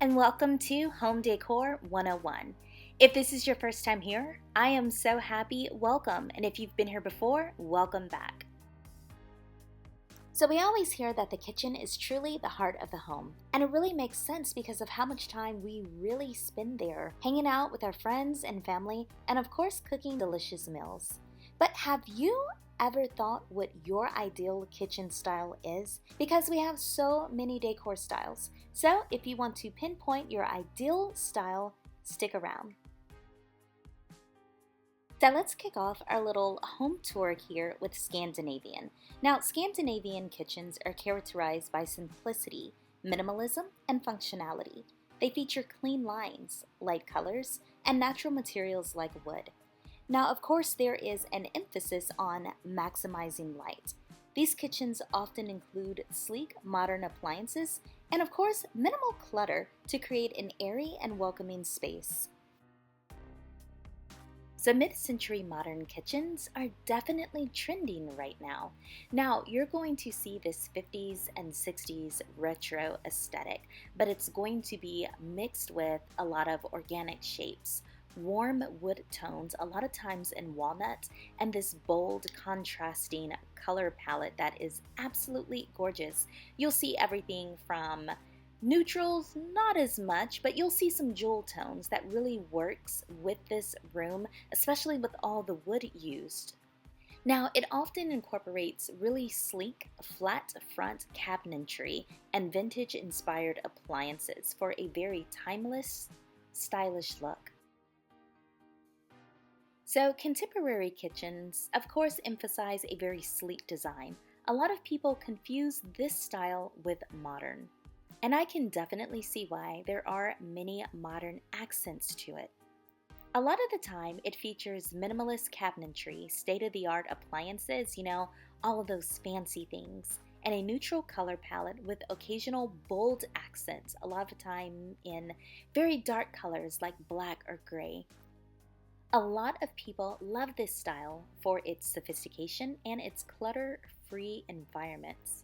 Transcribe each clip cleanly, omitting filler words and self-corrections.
and welcome to Home Decor 101. If this is your first time here, I am so happy. Welcome, and if you've been here before, welcome back. So we always hear that the kitchen is truly the heart of the home, and it really makes sense because of how much time we really spend there, hanging out with our friends and family, and of course cooking delicious meals. But have you ever thought what your ideal kitchen style is? Because we have so many decor styles. So if you want to pinpoint your ideal style, stick around. So let's kick off our little home tour here with Scandinavian. Now, Scandinavian kitchens are characterized by simplicity, minimalism, and functionality. They feature clean lines, light colors, and natural materials like wood. Now, of course, there is an emphasis on maximizing light. These kitchens often include sleek, modern appliances and, of course, minimal clutter to create an airy and welcoming space. So mid-century modern kitchens are definitely trending right now. Now, you're going to see this 50s and 60s retro aesthetic, but it's going to be mixed with a lot of organic shapes, warm wood tones, a lot of times in walnut, and this bold contrasting color palette that is absolutely gorgeous. You'll see everything from neutrals, not as much, but you'll see some jewel tones that really works with this room, especially with all the wood used. Now, it often incorporates really sleek, flat front cabinetry and vintage-inspired appliances for a very timeless, stylish look. So contemporary kitchens, of course, emphasize a very sleek design. A lot of people confuse this style with modern, and I can definitely see why. There are many modern accents to it. A lot of the time, it features minimalist cabinetry, state-of-the-art appliances, all of those fancy things, and a neutral color palette with occasional bold accents, a lot of the time in very dark colors like black or gray. A lot of people love this style for its sophistication and its clutter-free environments.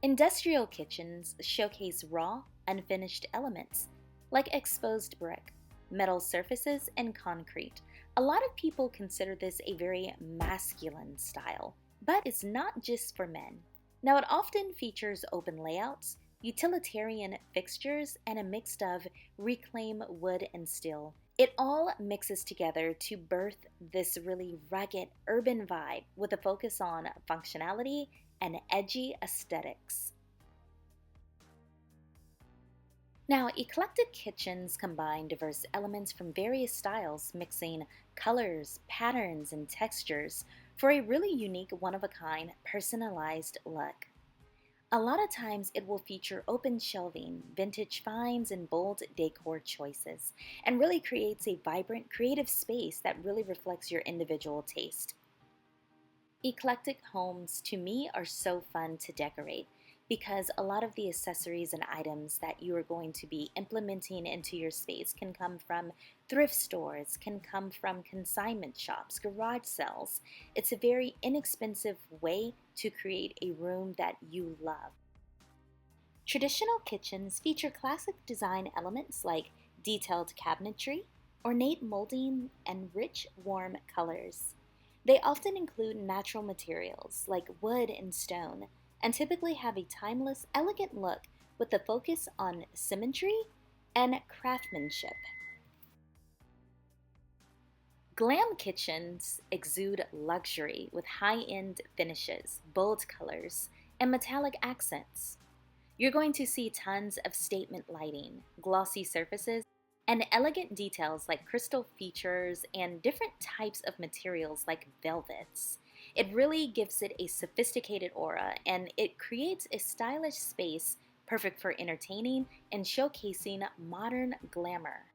Industrial kitchens showcase raw, unfinished elements like exposed brick, metal surfaces, and concrete. A lot of people consider this a very masculine style, but it's not just for men. Now, it often features open layouts, utilitarian fixtures, and a mix of reclaimed wood and steel. It all mixes together to birth this really rugged urban vibe with a focus on functionality and edgy aesthetics. Now, eclectic kitchens combine diverse elements from various styles, mixing colors, patterns, and textures for a really unique, one-of-a-kind, personalized look. A lot of times it will feature open shelving, vintage finds, and bold decor choices, and really creates a vibrant, creative space that really reflects your individual taste. Eclectic homes, to me, are so fun to decorate because a lot of the accessories and items that you are going to be implementing into your space can come from thrift stores, can come from consignment shops, garage sales. It's a very inexpensive way to create a room that you love. Traditional kitchens feature classic design elements like detailed cabinetry, ornate molding, and rich, warm colors. They often include natural materials like wood and stone, and typically have a timeless, elegant look with a focus on symmetry and craftsmanship. Glam kitchens exude luxury with high-end finishes, bold colors, and metallic accents. You're going to see tons of statement lighting, glossy surfaces, and elegant details like crystal features and different types of materials like velvets. It really gives it a sophisticated aura, and it creates a stylish space perfect for entertaining and showcasing modern glamour.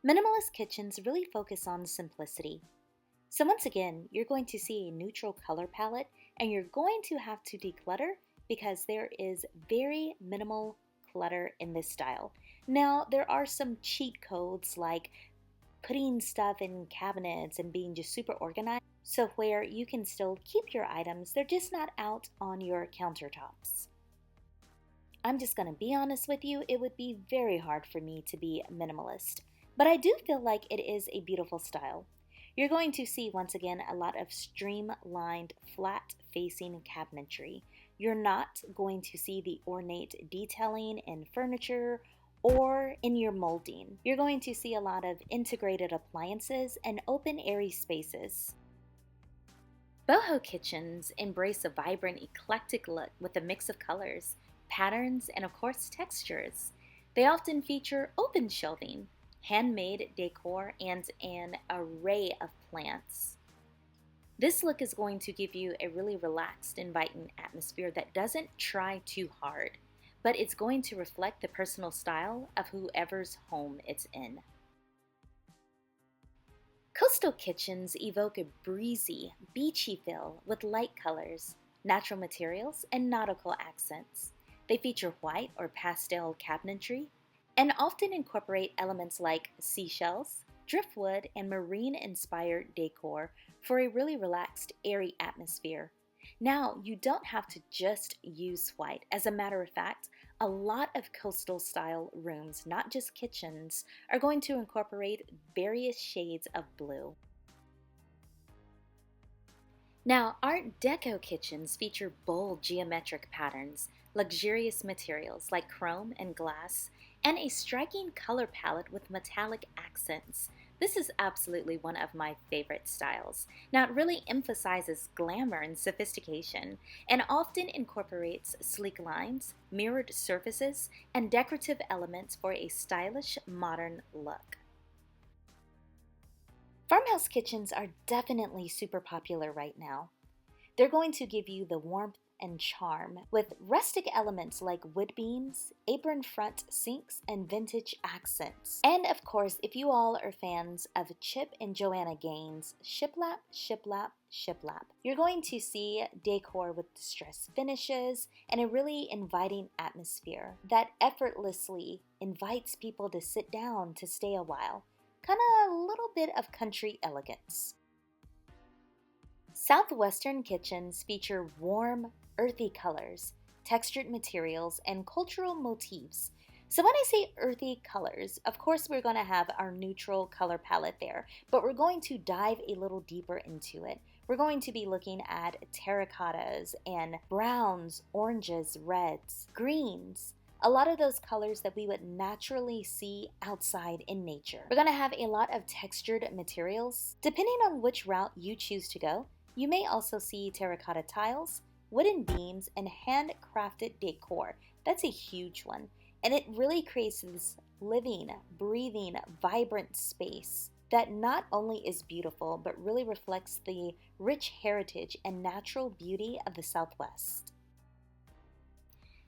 Minimalist kitchens really focus on simplicity. So once again, you're going to see a neutral color palette, and you're going to have to declutter because there is very minimal clutter in this style. Now, there are some cheat codes like putting stuff in cabinets and being just super organized, so where you can still keep your items, they're just not out on your countertops. I'm just gonna be honest with you, it would be very hard for me to be minimalist. But I do feel like it is a beautiful style. You're going to see once again a lot of streamlined, flat-facing cabinetry. You're not going to see the ornate detailing in furniture or in your molding. You're going to see a lot of integrated appliances and open airy spaces. Boho kitchens embrace a vibrant, eclectic look with a mix of colors, patterns, and of course textures. They often feature open shelving, handmade decor, and an array of plants. This look is going to give you a really relaxed, inviting atmosphere that doesn't try too hard, but it's going to reflect the personal style of whoever's home it's in. Coastal kitchens evoke a breezy, beachy feel with light colors, natural materials, and nautical accents. They feature white or pastel cabinetry and often incorporate elements like seashells, driftwood, and marine-inspired decor for a really relaxed, airy atmosphere. Now, you don't have to just use white. As a matter of fact, a lot of coastal style rooms, not just kitchens, are going to incorporate various shades of blue. Now, Art Deco kitchens feature bold geometric patterns, luxurious materials like chrome and glass, and a striking color palette with metallic accents. This is absolutely one of my favorite styles. Now, it really emphasizes glamour and sophistication, and often incorporates sleek lines, mirrored surfaces, and decorative elements for a stylish, modern look. Farmhouse kitchens are definitely super popular right now. They're going to give you the warmth and charm with rustic elements like wood beams, apron front sinks, and vintage accents. And of course, if you all are fans of Chip and Joanna Gaines' shiplap, shiplap, shiplap, you're going to see decor with distressed finishes and a really inviting atmosphere that effortlessly invites people to sit down to stay a while. Kind of a little bit of country elegance. Southwestern kitchens feature warm, earthy colors, textured materials, and cultural motifs. So when I say earthy colors, of course we're going to have our neutral color palette there, but we're going to dive a little deeper into it. We're going to be looking at terracottas and browns, oranges, reds, greens, a lot of those colors that we would naturally see outside in nature. We're going to have a lot of textured materials. Depending on which route you choose to go, you may also see terracotta tiles, wooden beams, and handcrafted decor. That's a huge one. And it really creates this living, breathing, vibrant space that not only is beautiful, but really reflects the rich heritage and natural beauty of the Southwest.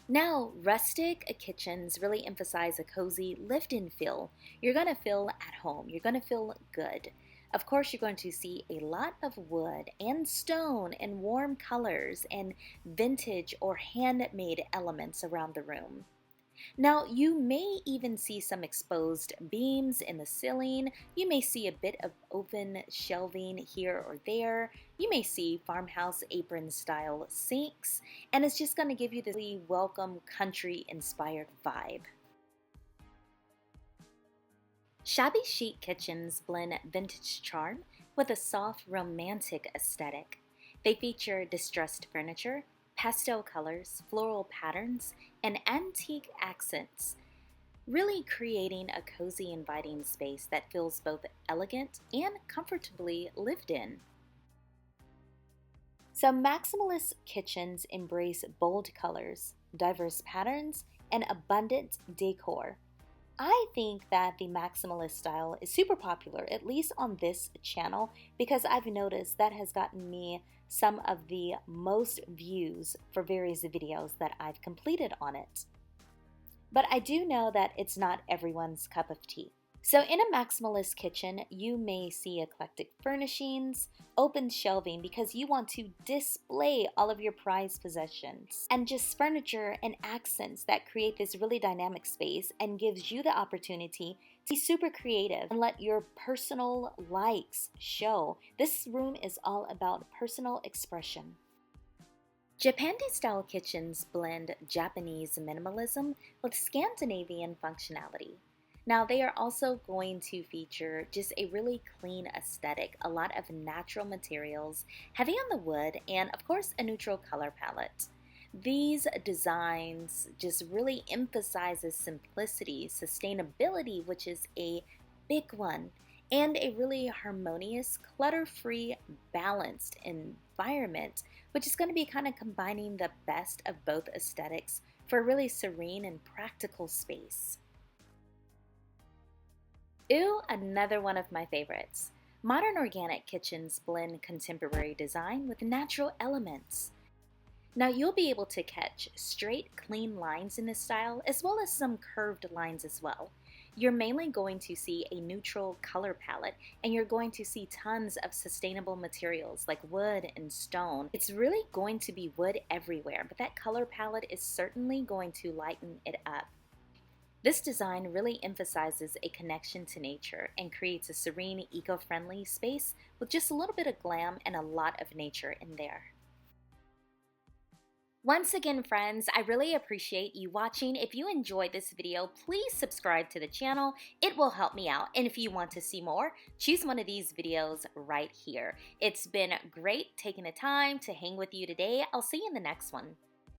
Now, rustic kitchens really emphasize a cozy, lived-in feel. You're going to feel at home. You're going to feel good. Of course, you're going to see a lot of wood and stone and warm colors and vintage or handmade elements around the room. Now, you may even see some exposed beams in the ceiling. You may see a bit of open shelving here or there. You may see farmhouse apron style sinks, and it's just going to give you this really welcome country inspired vibe. Shabby chic kitchens blend vintage charm with a soft romantic aesthetic. They feature distressed furniture, pastel colors, floral patterns, and antique accents, really creating a cozy, inviting space that feels both elegant and comfortably lived in. So maximalist kitchens embrace bold colors, diverse patterns, and abundant decor. I think that the maximalist style is super popular, at least on this channel, because I've noticed that has gotten me some of the most views for various videos that I've completed on it. But I do know that it's not everyone's cup of tea. So in a maximalist kitchen, you may see eclectic furnishings, open shelving because you want to display all of your prized possessions, and just furniture and accents that create this really dynamic space and gives you the opportunity to be super creative and let your personal likes show. This room is all about personal expression. Japan-style kitchens blend Japanese minimalism with Scandinavian functionality. Now, they are also going to feature just a really clean aesthetic, a lot of natural materials, heavy on the wood, and of course, a neutral color palette. These designs just really emphasizes simplicity, sustainability, which is a big one, and a really harmonious, clutter-free, balanced environment, which is going to be kind of combining the best of both aesthetics for a really serene and practical space. Ooh, another one of my favorites. Modern organic kitchens blend contemporary design with natural elements. Now you'll be able to catch straight, clean lines in this style, as well as some curved lines as well. You're mainly going to see a neutral color palette, and you're going to see tons of sustainable materials like wood and stone. It's really going to be wood everywhere, but that color palette is certainly going to lighten it up. This design really emphasizes a connection to nature and creates a serene, eco-friendly space with just a little bit of glam and a lot of nature in there. Once again, friends, I really appreciate you watching. If you enjoyed this video, please subscribe to the channel. It will help me out. And if you want to see more, choose one of these videos right here. It's been great taking the time to hang with you today. I'll see you in the next one.